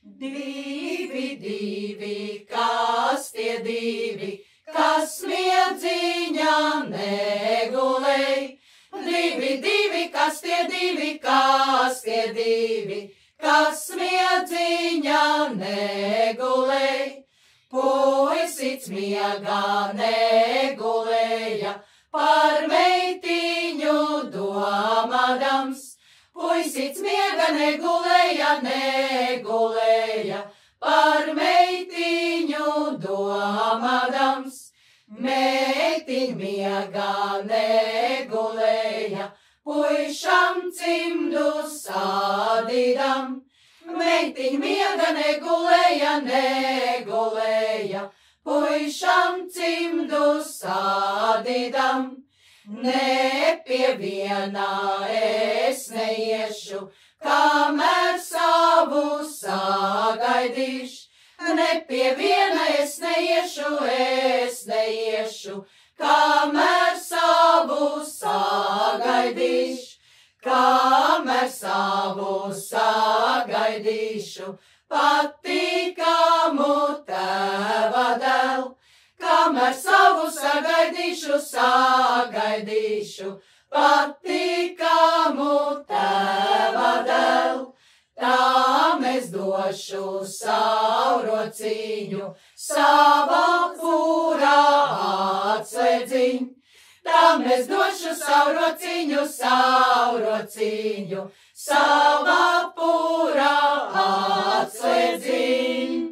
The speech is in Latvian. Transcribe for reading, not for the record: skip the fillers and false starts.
Divi, divi, kas tie divi, kas miedziņā negulēj? Divi, divi, kas tie divi, kas tie divi, kas miedziņā negulēj? Puisits miegā negulēja, par meitiņu domādams. Puisits miega negulēja, negulēja, par meitiņu domādams. Meitiņ miegā negulēja, puišam cimdu sādīdam. Meitiņ miega negulēja, negulēja, puišam cimdu sādīdam. Ne pie viena es neiešu, kamēr savu sagaidīšu. Ne pie viena es neiešu, kamēr savu sagaidīšu. Kamēr savu sagaidīšu, patīkamu tēva dēlu. Kamēr savu sagaidīšu, patīkamu tēva dēlu. Tam es došu savu rociņu, savā pūrā atslēdziņu. Tam es došu savu rociņu, savā pūrā atslēdziņu.